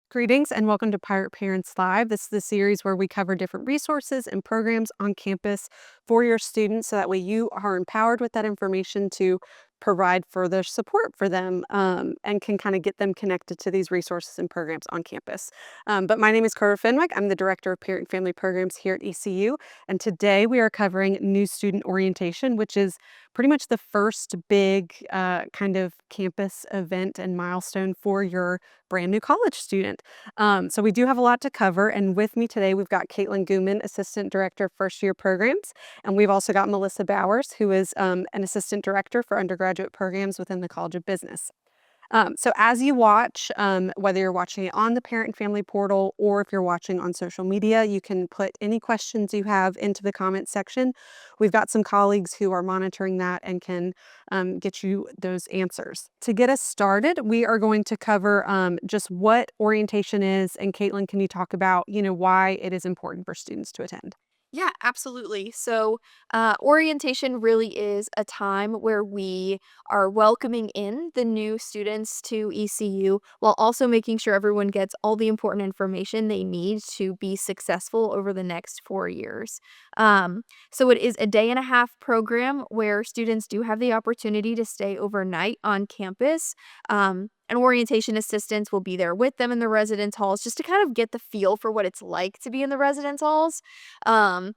Greetings and welcome to Pirate Parents Live. This is the series where we cover different resources and programs on campus for your students so that way you are empowered with that information to provide further support for them and can kind of get them connected to these resources and programs on campus. But my name is Carter Fenwick. I'm the Director of Parent and Family Programs here at ECU. And today we are covering new student orientation, which is pretty much the first big kind of campus event and milestone for your brand new college student. So we do have a lot to cover. And with me today, we've got Caitlin Gooman, Assistant Director of First Year Programs. And we've also got Melissa Bowers, who is an Assistant Director for Undergraduate Programs within the College of Business. So as you watch, whether you're watching it on the Parent and Family Portal or if you're watching on social media, you can put any questions you have into the comment section. We've got some colleagues who are monitoring that and can get you those answers. To get us started, we are going to cover just what orientation is. And Caitlin, can you talk about, why it is important for students to attend? Yeah, absolutely. Orientation really is a time where we are welcoming in the new students to ECU while also making sure everyone gets all the important information they need to be successful over the next 4 years. So, it is a day and a half program where students do have the opportunity to stay overnight on campus. And orientation assistants will be there with them in the residence halls just to kind of get the feel for what it's like to be in the residence halls. Um,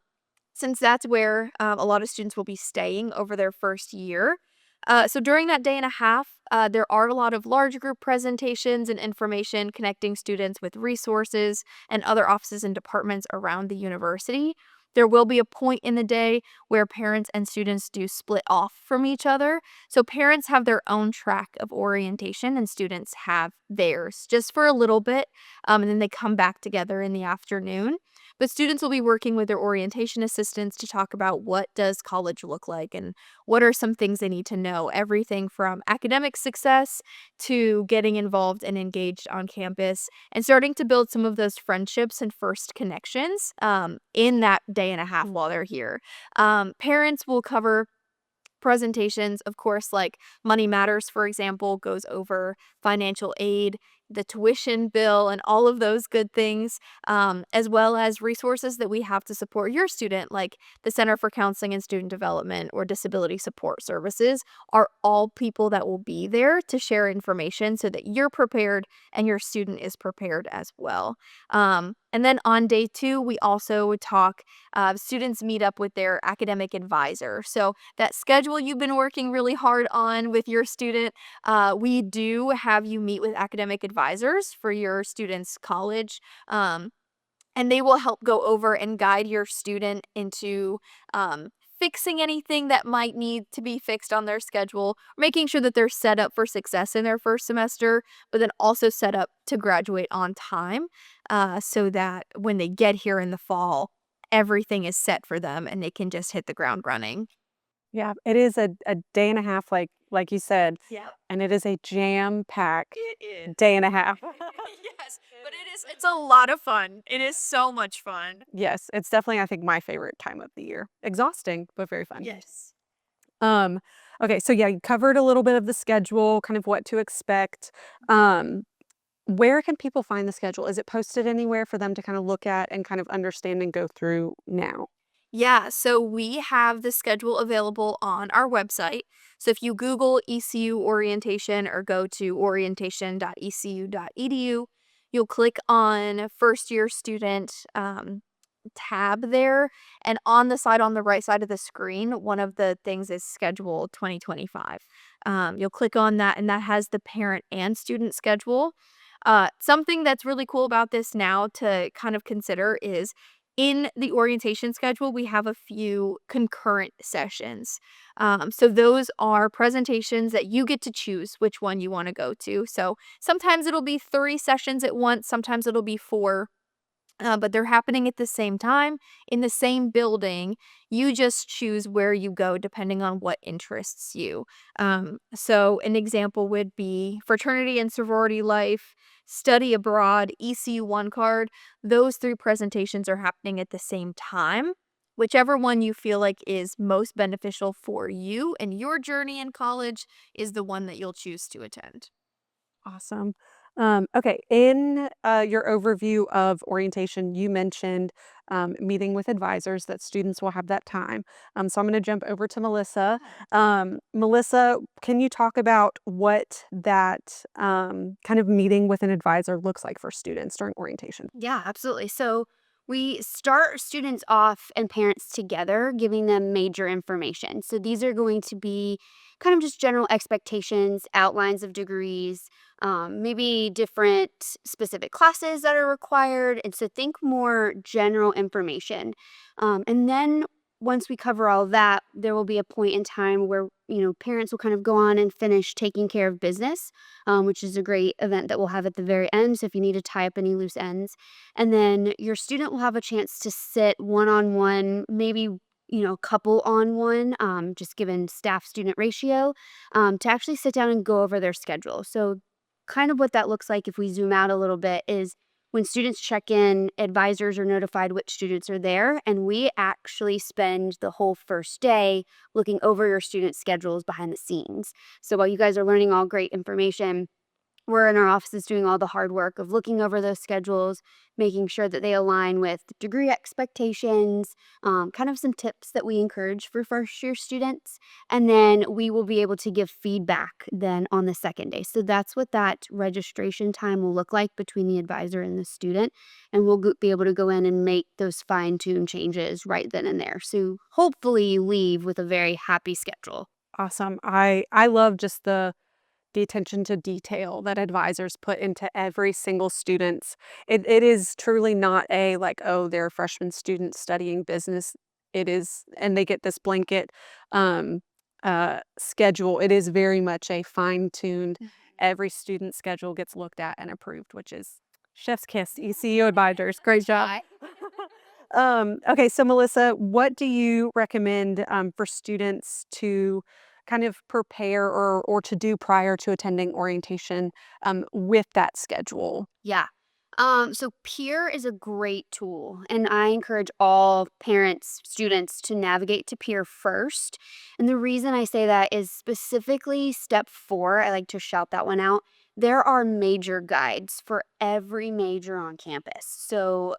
since that's where a lot of students will be staying over their first year. So during that day and a half, there are a lot of large group presentations and information connecting students with resources and other offices and departments around the university. There will be a point in the day where parents and students do split off from each other. So parents have their own track of orientation and students have theirs just for a little bit. And then they come back together in the afternoon. But students will be working with their orientation assistants to talk about what does college look like and what are some things they need to know. Everything from academic success to getting involved and engaged on campus and starting to build some of those friendships and first connections in that day and a half while they're here. Parents will cover presentations, of course, like Money Matters, for example, goes over financial aid, the tuition bill, and all of those good things, as well as resources that we have to support your student, like the Center for Counseling and Student Development or Disability Support Services, are all people that will be there to share information so that you're prepared and your student is prepared as well. And then on day two, we also talk, students meet up with their academic advisor. So that schedule you've been working really hard on with your student, we do have you meet with academic advisors for your student's college. And they will help go over and guide your student into fixing anything that might need to be fixed on their schedule, making sure that they're set up for success in their first semester, but then also set up to graduate on time so that when they get here in the fall, everything is set for them and they can just hit the ground running. Yeah, it is a day and a half, like you said, Yeah. and it is a jam-packed It is. day and a half. Yes, but it's a lot of fun. It is so much fun. Yes, it's definitely, I think, my favorite time of the year. Exhausting, but very fun. Yes. Um, okay, so yeah, you covered a little bit of the schedule, kind of what to expect. Um, where can people find the schedule? Is it posted anywhere for them to kind of look at and kind of understand and go through now? Yeah, so we have the schedule available on our website. So if you Google ECU orientation or go to orientation.ecu.edu, you'll click on first year student tab there. And on the side, on the right side of the screen, one of the things is schedule 2025. You'll click on that, and that has the parent and student schedule. Something that's really cool about this now to kind of consider is in the orientation schedule, we have a few concurrent sessions. So those are presentations that you get to choose which one you want to go to. So sometimes it'll be 3 sessions at once, sometimes it'll be four. But they're happening at the same time in the same building. You just choose where you go depending on what interests you. So, an example would be fraternity and sorority life, study abroad, ECU One Card. Those three presentations are happening at the same time. Whichever one you feel like is most beneficial for you and your journey in college is the one that you'll choose to attend. Awesome. Okay, in your overview of orientation, you mentioned meeting with advisors, that students will have that time. So I'm going to jump over to Melissa. Melissa, can you talk about what that kind of meeting with an advisor looks like for students during orientation? Yeah, absolutely. So we start students off and parents together, giving them major information. So these are going to be kind of just general expectations, outlines of degrees, maybe different specific classes that are required. And so think more general information. And then once we cover all that, there will be a point in time where, parents will kind of go on and finish taking care of business, which is a great event that we'll have at the very end. So if you need to tie up any loose ends, and then your student will have a chance to sit one on one, maybe, couple on one, just given staff student ratio, to actually sit down and go over their schedule. So, kind of what that looks like if we zoom out a little bit is when students check in, advisors are notified which students are there, and we actually spend the whole first day looking over your students' schedules behind the scenes. So, while you guys are learning all great information, we're in our offices doing all the hard work of looking over those schedules, making sure that they align with degree expectations, kind of some tips that we encourage for first year students. And then we will be able to give feedback then on the second day. So that's what that registration time will look like between the advisor and the student. And we'll be able to go in and make those fine tune changes right then and there. So hopefully you leave with a very happy schedule. Awesome. I love just the attention to detail that advisors put into every single student's. It is truly not a like, oh, they're a freshman student studying business. It is, and they get this blanket um, schedule. It is very much a fine-tuned, every student schedule gets looked at and approved, which is chef's kiss. ECU advisors, great job. Try. Okay, so Melissa, what do you recommend for students to kind of prepare or to do prior to attending orientation with that schedule? Yeah. So Peer is a great tool, and I encourage all parents, students to navigate to Peer first. And the reason I say that is specifically step 4, I like to shout that one out. There are major guides for every major on campus. So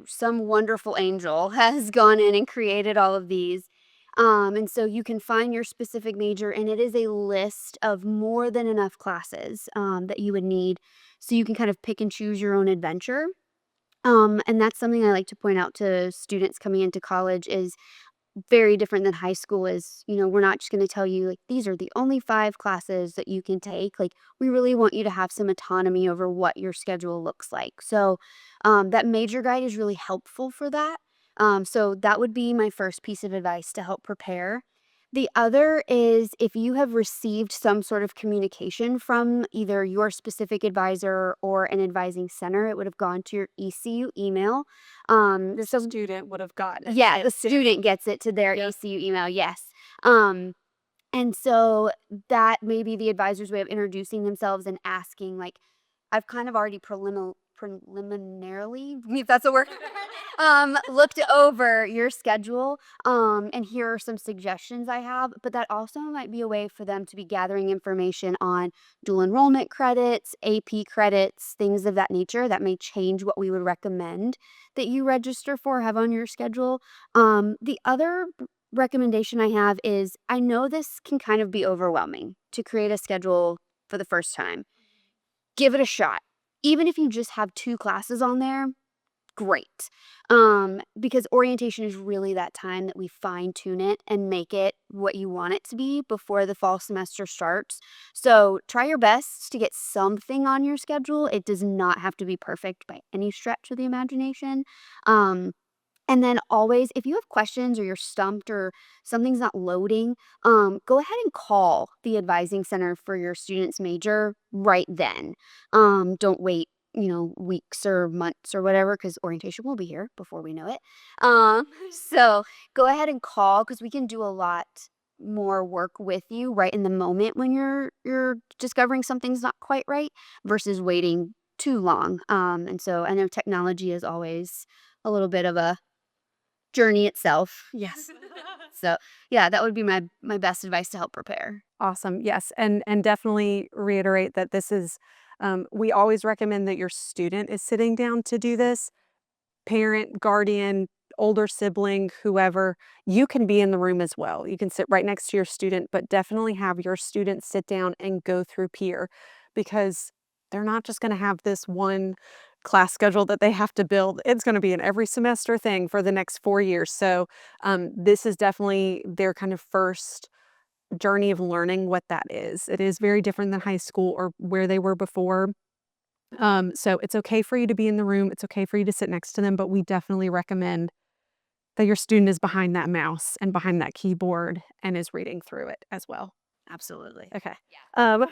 some wonderful angel has gone in and created all of these. And so you can find your specific major, and it is a list of more than enough classes that you would need. So you can kind of pick and choose your own adventure. And that's something I like to point out to students coming into college is very different than high school is, we're not just going to tell you like these are the only 5 classes that you can take. Like we really want you to have some autonomy over what your schedule looks like. So that major guide is really helpful for that. So that would be my first piece of advice to help prepare. The other is if you have received some sort of communication from either your specific advisor or an advising center, it would have gone to your ECU email. The So student would have gotten yeah, the it too. student gets it to their Yep. ECU email, yes. Um, and so that may be the advisor's way of introducing themselves and asking, like, I've kind of already preliminarily, if that's a word, looked over your schedule, and here are some suggestions I have. But that also might be a way for them to be gathering information on dual enrollment credits, AP credits, things of that nature that may change what we would recommend that you register for, have on your schedule. The other recommendation I have is I know this can kind of be overwhelming to create a schedule for the first time. Give it a shot. Even if you just have 2 classes on there, great. Because orientation is really that time that we fine tune it and make it what you want it to be before the fall semester starts. So try your best to get something on your schedule. It does not have to be perfect by any stretch of the imagination. Um, and then always, if you have questions or you're stumped or something's not loading, go ahead and call the advising center for your student's major right then. Don't wait, weeks or months or whatever, because orientation will be here before we know it. So go ahead and call because we can do a lot more work with you right in the moment when you're discovering something's not quite right versus waiting too long. And so I know technology is always a little bit of a journey itself. Yes. So, yeah, that would be my best advice to help prepare. Awesome. Yes, and definitely reiterate that this is We always recommend that your student is sitting down to do this. Parent, guardian, older sibling, whoever, you can be in the room as well. You can sit right next to your student, but definitely have your student sit down and go through peer, because they're not just going to have this one class schedule that they have to build. It's going to be an every semester thing for the next 4 years. So this is definitely their kind of first journey of learning what that is. It is very different than high school or where they were before. So it's okay for you to be in the room. It's okay for you to sit next to them, but we definitely recommend that your student is behind that mouse and behind that keyboard and is reading through it as well. Absolutely. Okay. Yeah. Um,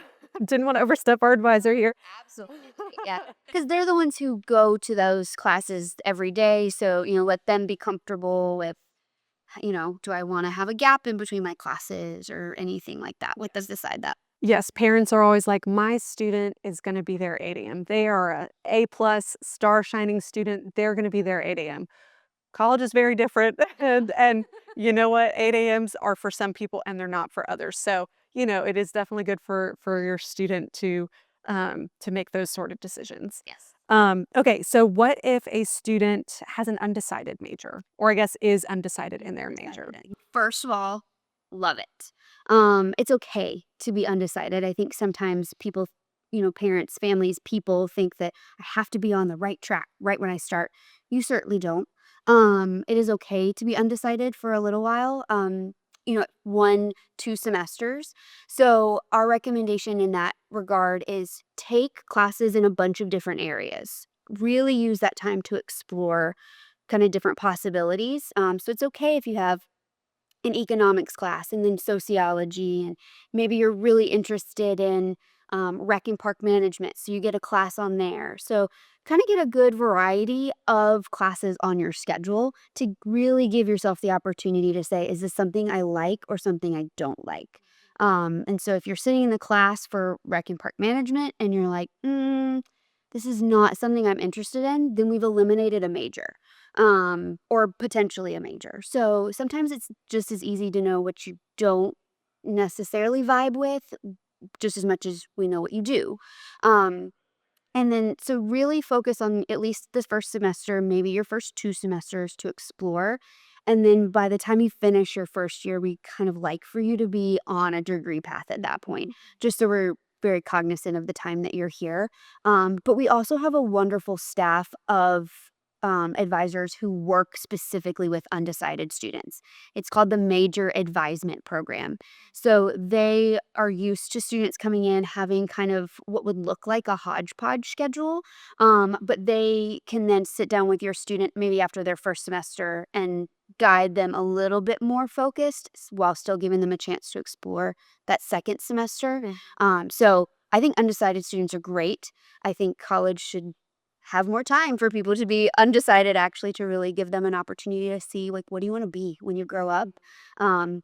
didn't want to overstep our advisor here. Absolutely. Yeah. Because they're the ones who go to those classes every day. So, let them be comfortable with, do I want to have a gap in between my classes or anything like that? Let them decide that. Yes, parents are always like, my student is going to be there 8 a.m. They are a A plus star shining student. They're going to be there 8 a.m. College is very different, and you know what? 8 a.m.s are for some people and they're not for others. So, it is definitely good for your student to make those sort of decisions. Yes. Okay, so what if a student has an undecided major, or I guess is undecided in their major? First of all, love it. It's okay to be undecided. I think sometimes people, parents, families, people think that I have to be on the right track right when I start. You certainly don't. It is okay to be undecided for a little while. 1, 2 semesters. So our recommendation in that regard is take classes in a bunch of different areas. Really use that time to explore kind of different possibilities. So it's okay if you have an economics class and then sociology, and maybe you're really interested in rec and park management, so you get a class on there. So kind of get a good variety of classes on your schedule to really give yourself the opportunity to say, is this something I like or something I don't like? And so if you're sitting in the class for rec and park management and you're like, this is not something I'm interested in, then we've eliminated a major, or potentially a major. So sometimes it's just as easy to know what you don't necessarily vibe with, just as much as we know what you do. Um, and then, so really focus on at least this first semester, maybe your first 2 semesters to explore. And then by the time you finish your first year, we kind of like for you to be on a degree path at that point, just so we're very cognizant of the time that you're here. But we also have a wonderful staff of advisors who work specifically with undecided students. It's called the Major Advisement Program. So they are used to students coming in having kind of what would look like a hodgepodge schedule, but they can then sit down with your student maybe after their first semester and guide them a little bit more focused while still giving them a chance to explore that second semester. So I think undecided students are great. I think college should have more time for people to be undecided, actually, to really give them an opportunity to see, like, what do you want to be when you grow up? Um,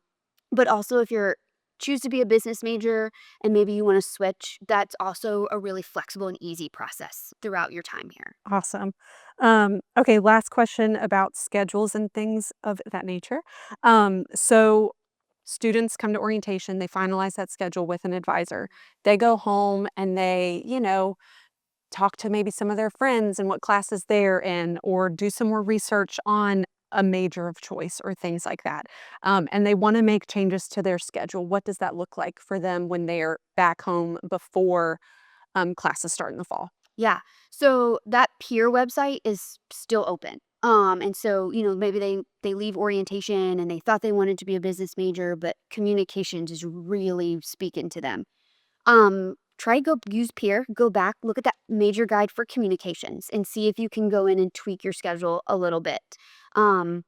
but also, if you're choose to be a business major and maybe you want to switch, that's also a really flexible and easy process throughout your time here. Awesome. Okay, last question about schedules and things of that nature. So students come to orientation, they finalize that schedule with an advisor. They go home and they, talk to maybe some of their friends and what classes they're in, or do some more research on a major of choice or things like that. And they want to make changes to their schedule. What does that look like for them when they're back home before classes start in the fall? Yeah. So that peer website is still open. And so, maybe they leave orientation and they thought they wanted to be a business major, but communications is really speaking to them. Try to go use peer, go back, look at that major guide for communications and see if you can go in and tweak your schedule a little bit. Um,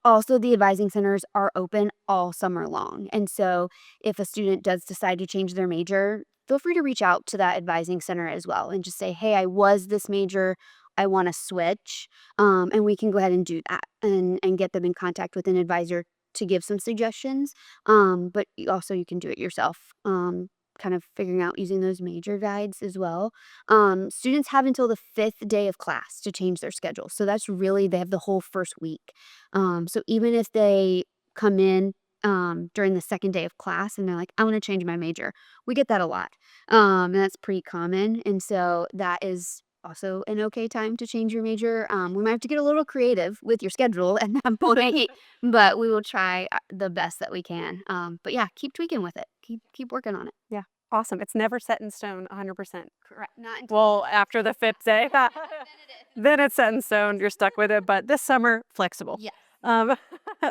Also, the advising centers are open all summer long. And so if a student does decide to change their major, feel free to reach out to that advising center as well and just say, hey, I was this major. I want to switch. And we can go ahead and do that and get them in contact with an advisor to give some suggestions. But also, you can do it yourself. Kind of figuring out using those major guides as well. Students have until the 5th day of class to change their schedule. So that's really, they have the whole first week. So even if they come in during the second day of class, and they're like, "I want to change my major." We get that a lot, and that's pretty common. And so that is also an okay time to change your major. We might have to get a little creative with your schedule at that point, but we will try the best that we can. But yeah, keep tweaking with it. Keep working on it. Yeah. Awesome. It's never set in stone 100%. Correct. Not until Well, after the 5th day, then it's set in stone. You're stuck with it. But this summer, flexible. yes. Um,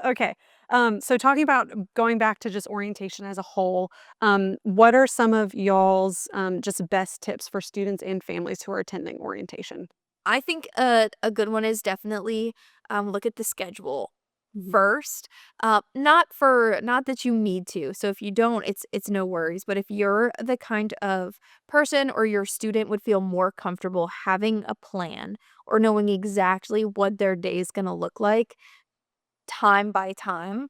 okay. So talking about going back to just orientation as a whole, what are some of y'all's just best tips for students and families who are attending orientation? I think a good one is definitely look at the schedule first. Not that you need to. So if you don't, it's no worries. But if you're the kind of person or your student would feel more comfortable having a plan or knowing exactly what their day is going to look like time by time,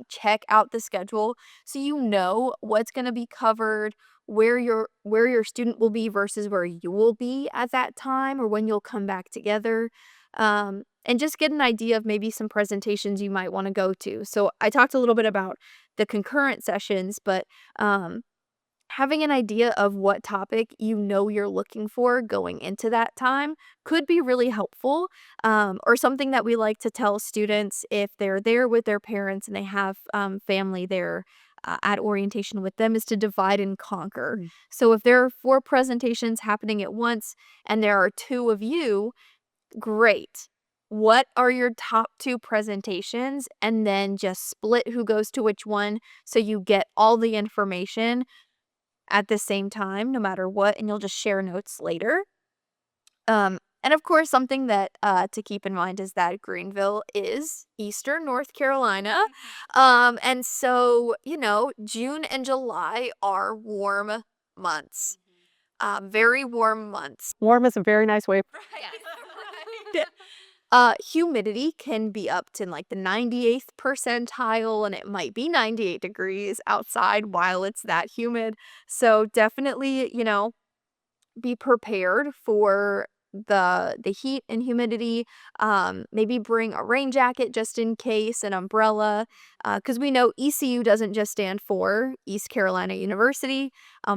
check out the schedule so you know what's going to be covered, where your student will be versus where you will be at that time or when you'll come back together. And just get an idea of maybe some presentations you might want to go to. So I talked a little bit about the concurrent sessions, but having an idea of what topic you know you're looking for going into that time could be really helpful. Or something that we like to tell students if they're there with their parents and they have family there at orientation with them is to divide and conquer. Mm. So if there are 4 presentations happening at once and there are 2 of you, great. What are your top 2 presentations? And then just split who goes to which one so you get all the information at the same time, no matter what, and you'll just share notes later. And of course, something that to keep in mind is that Greenville is Eastern North Carolina. And so, June and July are warm months, very warm months. Warm is a very nice way. Right. Humidity can be up to like the 98th percentile, and it might be 98 degrees outside while it's that humid. So definitely, be prepared for the heat and humidity. Maybe bring a rain jacket just in case, an umbrella, because we know ECU doesn't just stand for East Carolina University.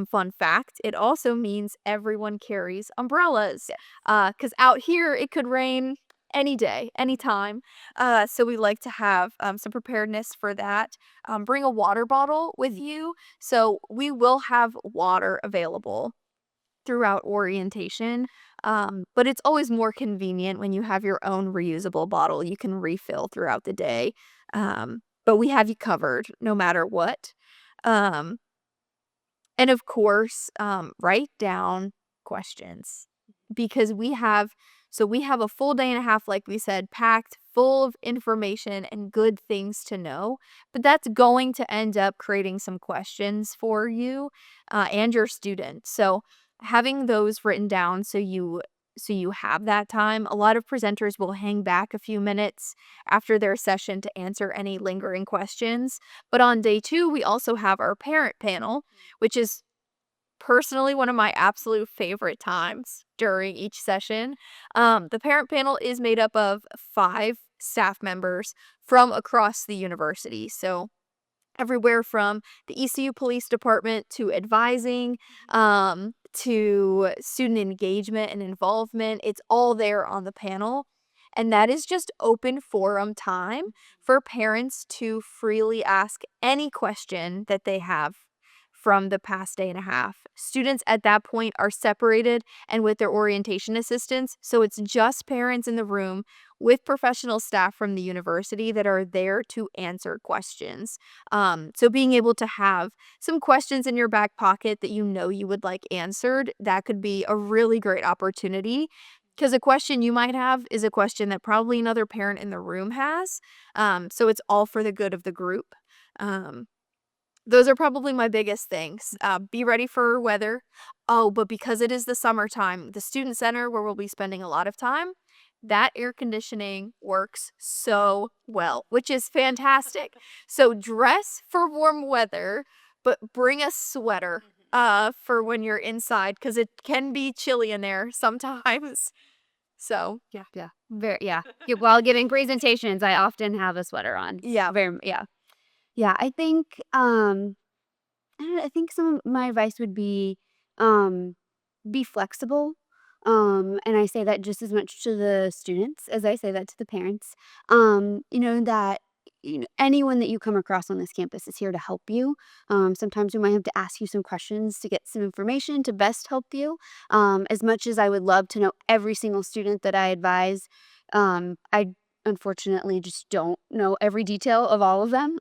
Fun fact, it also means everyone carries umbrellas, because out here it could rain any day, anytime. So we like to have some preparedness for that. Bring a water bottle with you. So we will have water available throughout orientation. But it's always more convenient when you have your own reusable bottle you can refill throughout the day. But we have you covered no matter what. Um, and of course, write down questions because we have a full day and a half, like we said, packed full of information and good things to know. But that's going to end up creating some questions for you and your students. So having those written down so you have that time. A lot of presenters will hang back a few minutes after their session to answer any lingering questions. But on day 2, we also have our parent panel, which is personally one of my absolute favorite times during each session. The parent panel is made up of 5 staff members from across the university. So everywhere from the ECU Police Department to advising, to student engagement and involvement. It's all there on the panel. And that is just open forum time for parents to freely ask any question that they have from the past day and a half. Students at that point are separated and with their orientation assistants. So it's just parents in the room with professional staff from the university that are there to answer questions. So being able to have some questions in your back pocket that you would like answered, that could be a really great opportunity. Because a question you might have is a question that probably another parent in the room has. So it's all for the good of the group. Those are probably my biggest things. Be ready for weather. Oh, but because it is the summertime, the student center where we'll be spending a lot of time, that air conditioning works so well, which is fantastic. So dress for warm weather, but bring a sweater for when you're inside because it can be chilly in there sometimes. So, Yeah. Very, yeah. While giving presentations, I often have a sweater on. yeah. Very, yeah. Yeah, I think I don't know, I think some of my advice would um be flexible. And I say that just as much to the students as I say that to the parents. That anyone that you come across on this campus is here to help you. Sometimes we might have to ask you some questions to get some information to best help you. As much as I would love to know every single student that I advise, I unfortunately just don't know every detail of all of them.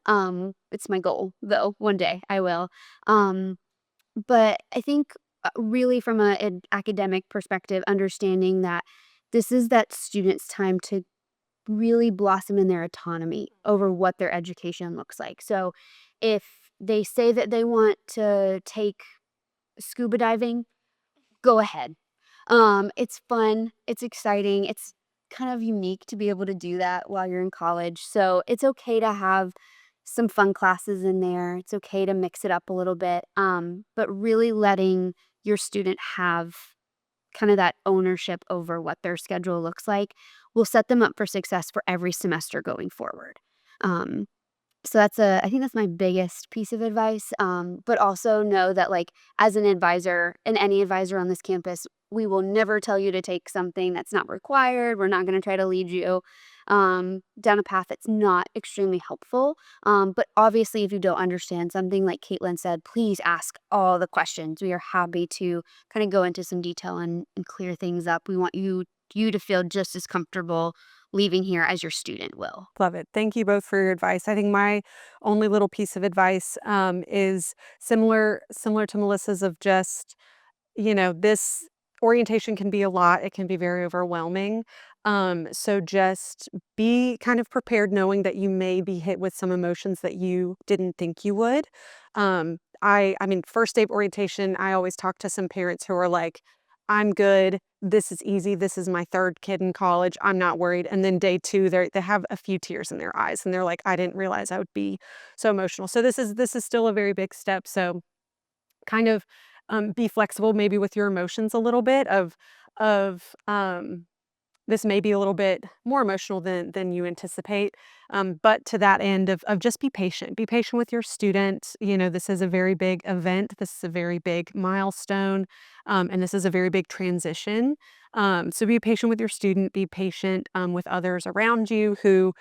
It's my goal, though. One day I will. Um, but I think, really from an academic perspective, understanding that this is that student's time to really blossom in their autonomy over what their education looks like. So if they say that they want to take scuba diving, go ahead. It's fun, it's exciting, it's kind of unique to be able to do that while you're in college. So it's okay to have some fun classes in there. It's okay to mix it up a little bit. But really letting your student have kind of that ownership over what their schedule looks like will set them up for success for every semester going forward. Um, so I think that's my biggest piece of advice, but also know that, like, as an advisor and any advisor on this campus, we will never tell you to take something that's not required. We're not gonna try to lead you, down a path that's not extremely helpful, but obviously, if you don't understand something, like Caitlin said, please ask all the questions. We are happy to kinda go into some detail and clear things up. We want you to feel just as comfortable leaving here as your student will. Love it. Thank you both for your advice. I think my only little piece of advice is similar to Melissa's of just this orientation can be a lot. It can be very overwhelming. So just be kind of prepared knowing that you may be hit with some emotions that you didn't think you would. I mean, first day of orientation, I always talk to some parents who are like, I'm good. This is easy. This is my third kid in college. I'm not worried. And then day two, they have a few tears in their eyes and they're like, I didn't realize I would be so emotional. So this is still a very big step. So kind of, be flexible maybe with your emotions a little bit of this may be a little bit more emotional than you anticipate, but to that end of just be patient. Be patient with your student. This is a very big event. This is a very big milestone, and this is a very big transition. So be patient with your student. Be patient with others around you who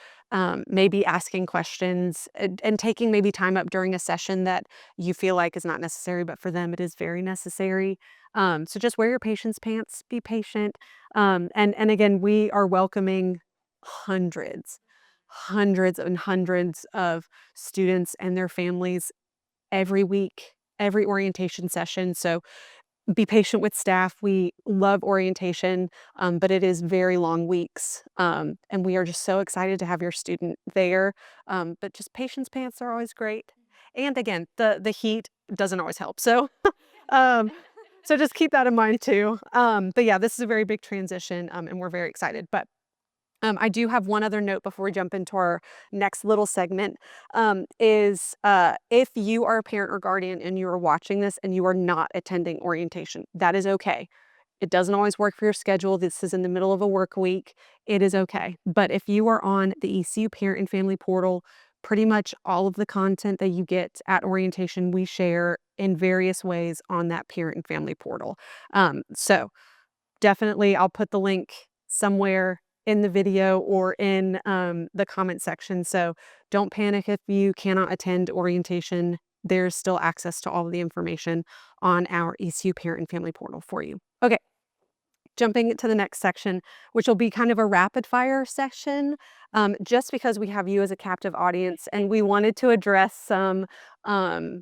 may be asking questions and taking maybe time up during a session that you feel like is not necessary, but for them it is very necessary. So just wear your patience pants. Be patient, and again, we are welcoming hundreds, hundreds and hundreds of students and their families every week, every orientation session. So be patient with staff. We love orientation, but it is very long weeks. And we are just so excited to have your student there. But just patience pants are always great. And again, the heat doesn't always help. So um, so just keep that in mind too. But yeah, this is a very big transition, and we're very excited. But I do have one other note before we jump into our next little segment. Is if you are a parent or guardian and you are watching this and you are not attending orientation, that is okay. It doesn't always work for your schedule. This is in the middle of a work week. It is okay. But if you are on the ECU Parent and Family Portal, pretty much all of the content that you get at orientation, we share in various ways on that Parent and Family Portal. So definitely, I'll put the link somewhere in the video or in the comment section. So don't panic if you cannot attend orientation. There's still access to all of the information on our ECU Parent and Family Portal for you. Okay, jumping to the next section, which will be kind of a rapid fire section, just because we have you as a captive audience and we wanted to address some um,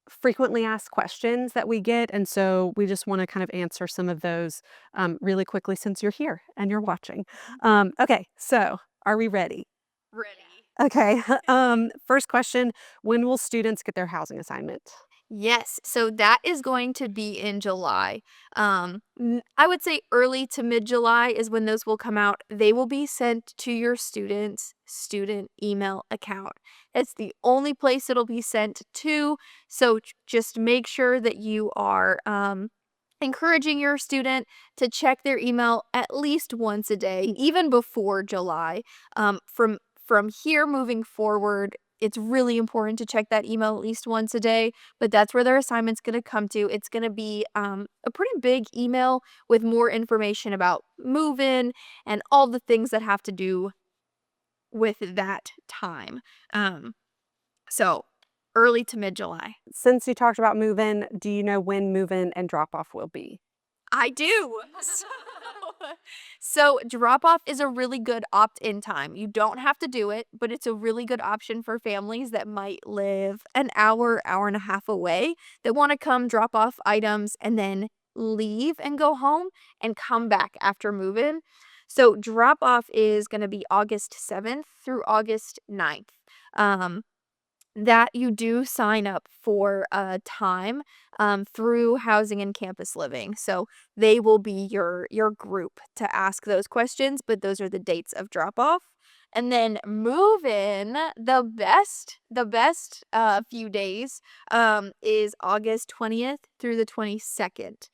frequently asked questions that we get. And so we just want to kind of answer some of those really quickly since you're here and you're watching. Okay, so are we ready? Ready. Okay, first question, when will students get their housing assignment? Yes, so that is going to be in July. I would say early to mid July is when those will come out. They will be sent to your student's student email account. It's the only place it'll be sent to. So just make sure that you are encouraging your student to check their email at least once a day, even before July. From here moving forward, It's really important to check that email at least once a day, but that's where their assignment's going to come to. It's going to be a pretty big email with more information about move-in and all the things that have to do with that time. Um, so early to mid July. Since you talked about move-in, do you know when move-in and drop-off will be? I do. So drop off is a really good opt-in time. You don't have to do it, but it's a really good option for families that might live an hour, hour and a half away that want to come drop off items and then leave and go home and come back after move-in. So drop off is going to be August 7th through August 9th. Um, that you do sign up for a time through Housing and Campus Living. So they will be your group to ask those questions, but those are the dates of drop off. And then move in, the best few days is August 20th through the 22nd.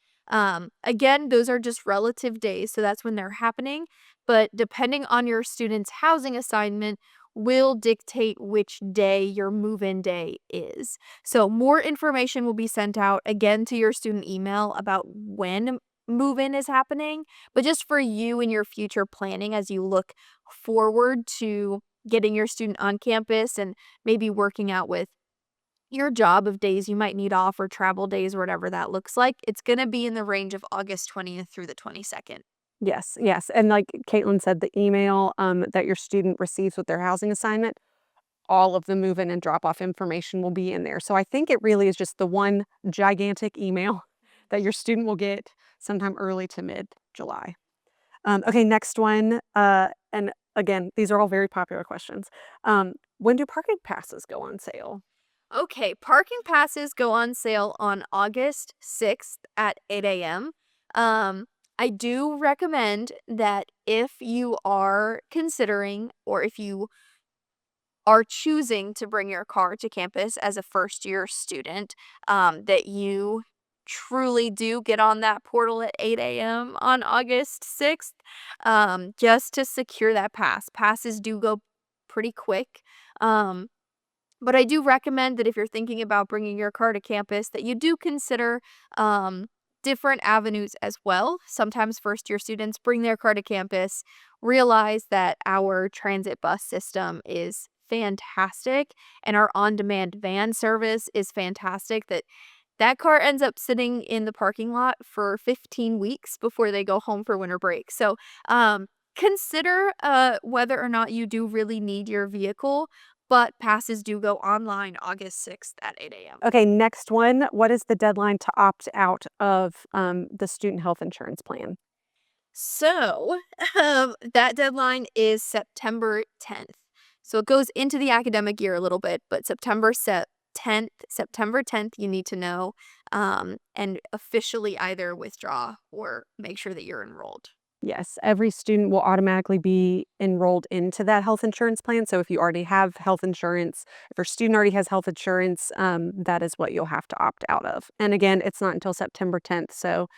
Again, those are just relative days, so that's when they're happening. But depending on your student's housing assignment, will dictate which day your move-in day is. So more information will be sent out again to your student email about when move-in is happening, but just for you and your future planning as you look forward to getting your student on campus and maybe working out with your job of days you might need off or travel days or whatever that looks like, it's going to be in the range of August 20th through the 22nd. Yes, yes, and like Caitlin said, the email, that your student receives with their housing assignment, all of the move-in and drop-off information will be in there. So I think it really is just the one gigantic email that your student will get sometime early to mid-July. Okay, next one, and again, these are all very popular questions. When do parking passes go on sale? Okay, parking passes go on sale on August 6th at 8 a.m. I do recommend that if you are considering or if you are choosing to bring your car to campus as a first year student, that you truly do get on that portal at 8 a.m. on August 6th, just to secure that pass. Passes do go pretty quick. Um, but I do recommend that if you're thinking about bringing your car to campus, that you do consider different avenues as well. Sometimes first year students bring their car to campus, realize that our transit bus system is fantastic and our on-demand van service is fantastic, that car ends up sitting in the parking lot for 15 weeks before they go home for winter break. So, consider whether or not you do really need your vehicle, but passes do go online August 6th at 8 a.m. Okay, next one, what is the deadline to opt out of, the student health insurance plan? So, that deadline is September 10th. So it goes into the academic year a little bit, but September 10th, you need to know, and officially either withdraw or make sure that you're enrolled. Yes, every student will automatically be enrolled into that health insurance plan. So if you already have health insurance, if your student already has health insurance, that is what you'll have to opt out of. And again, it's not until September 10th, so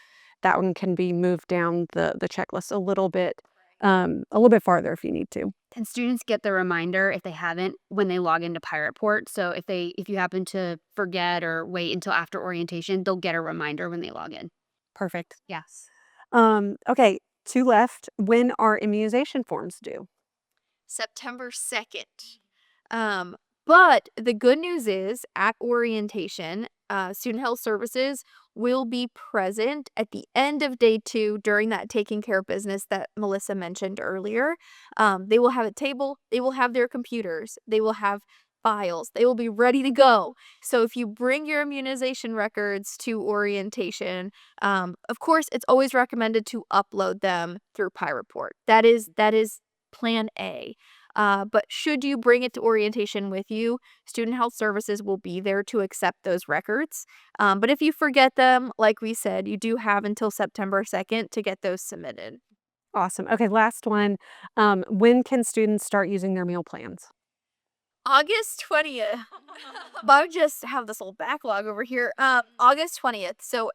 that one can be moved down the checklist a little bit farther if you need to. And students get the reminder if they haven't when they log into PiratePort. So if you happen to forget or wait until after orientation, they'll get a reminder when they log in. Perfect. Yes. Okay, two left. When are immunization forms due? September 2nd. But the good news is at orientation, Student Health Services will be present at the end of day 2 during that taking care of business that Melissa mentioned earlier. They will have a table, they will have their computers, they will have files, they will be ready to go. So if you bring your immunization records to orientation, of course, it's always recommended to upload them through PyReport. That is plan A. But should you bring it to orientation with you, Student Health Services will be there to accept those records. But if you forget them, like we said, you do have until September 2nd to get those submitted. Awesome. Okay, last one. When can students start using their meal plans? August 20th. I just have this little backlog over here. August 20th. So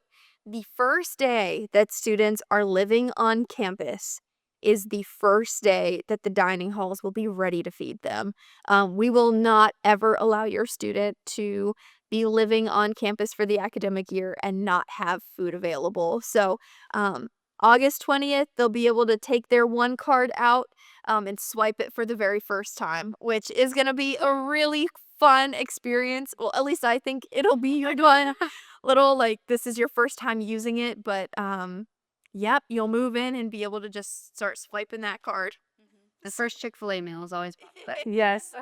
the first day that students are living on campus is the first day that the dining halls will be ready to feed them. We will not ever allow your student to be living on campus for the academic year and not have food available. So, August 20th, they'll be able to take their one card out and swipe it for the very first time, which is going to be a really fun experience. Well, at least I think it'll be a fun little like this is your first time using it, but yep, you'll move in and be able to just start swiping that card. The first Chick-fil-A meal is always but Yes.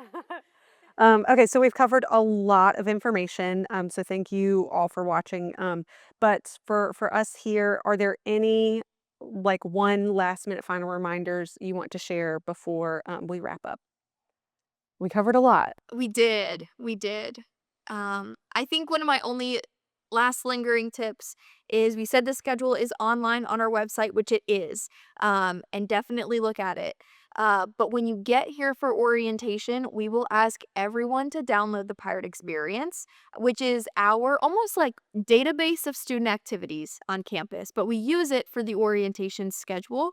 Okay, so we've covered a lot of information. So thank you all for watching. But for us here, are there any like one last minute final reminders you want to share before we wrap up? We covered a lot. We did. We did. I think one of my only last lingering tips is we said the schedule is online on our website, which it is, and definitely look at it. But when you get here for orientation, we will ask everyone to download the Pirate Experience, which is our almost like database of student activities on campus, but we use it for the orientation schedule.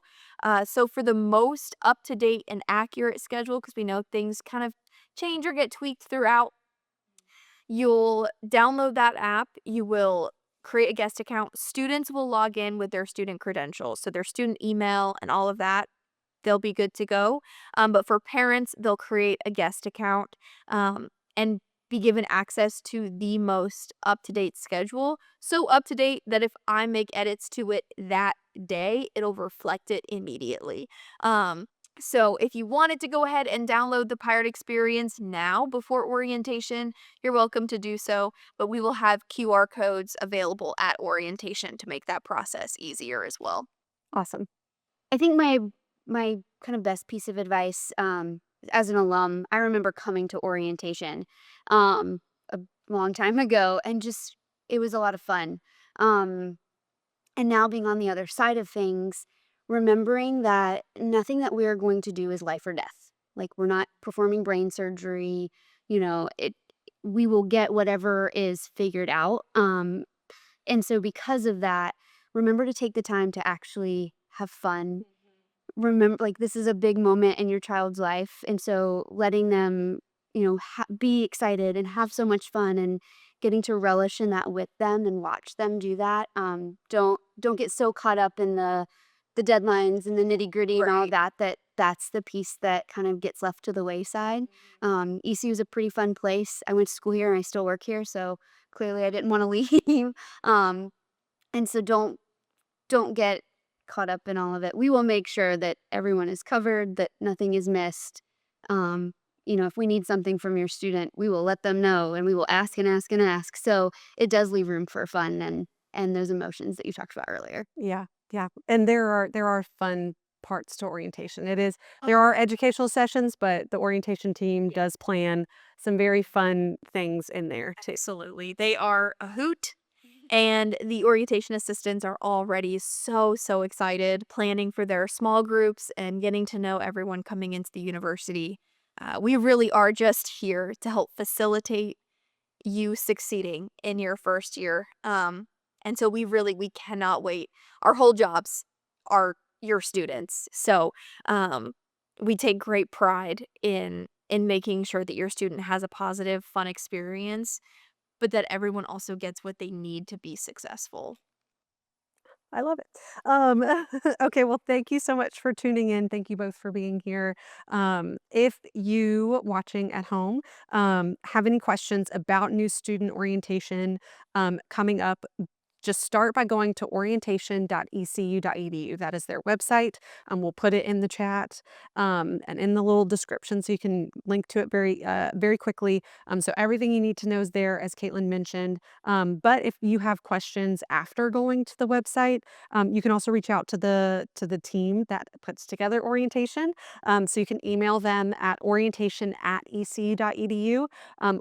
So for the most up to date and accurate schedule, because we know things kind of change or get tweaked throughout, you'll download that app, you will create a guest account. Students will log in with their student credentials, so their student email and all of that. They'll be good to go. But for parents, they'll create a guest account and be given access to the most up to date schedule. So up to date that if I make edits to it that day, it'll reflect it immediately. So if you wanted to go ahead and download the Pirate Experience now before orientation, you're welcome to do so, but we will have QR codes available at orientation to make that process easier as well. Awesome. I think my kind of best piece of advice, as an alum, I remember coming to orientation, a long time ago, and just it was a lot of fun. Um, and now being on the other side of things, remembering that nothing that we are going to do is life or death. Like we're not performing brain surgery, it we will get whatever is figured out. And so because of that, remember to take the time to actually have fun. Remember, like, this is a big moment in your child's life, and so letting them, be excited and have so much fun and getting to relish in that with them and watch them do that. Don't get so caught up in the deadlines and the nitty-gritty and all of Right. that's the piece that kind of gets left to the wayside. ECU is a pretty fun place. I went to school here and I still work here, so clearly I didn't wanna leave. Um, and so don't get caught up in all of it. We will make sure that everyone is covered, that nothing is missed. Um, if we need something from your student, we will let them know and we will ask and ask and ask. So it does leave room for fun and those emotions that you talked about earlier. Yeah, yeah. And there are fun parts to orientation. There are educational sessions, but the orientation team does plan some very fun things in there too. Absolutely. They are a hoot. And the orientation assistants are already so excited, planning for their small groups and getting to know everyone coming into the university. We really are just here to help facilitate you succeeding in your first year. And so we cannot wait. Our whole jobs are your students. So we take great pride in making sure that your student has a positive, fun experience, but that everyone also gets what they need to be successful. I love it. Okay, well, thank you so much for tuning in. Thank you both for being here. If you watching at home have any questions about new student orientation coming up, just start by going to orientation.ecu.edu. That is their website. We'll put it in the chat and in the little description so you can link to it very quickly. So everything you need to know is there, as Caitlin mentioned. But if you have questions after going to the website, you can also reach out to the team that puts together orientation. So you can email them at orientation@ecu.edu,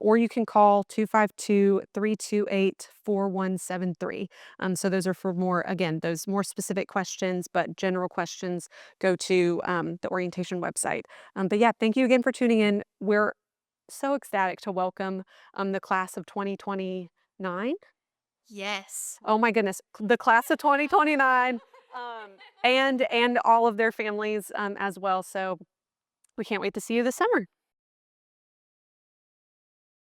or you can call 252-328-4173. So those are for more, again, those more specific questions, but general questions go to the orientation website. But yeah, thank you again for tuning in. We're so ecstatic to welcome the class of 2029. Yes. Oh my goodness, the class of 2029. and all of their families as well. So we can't wait to see you this summer.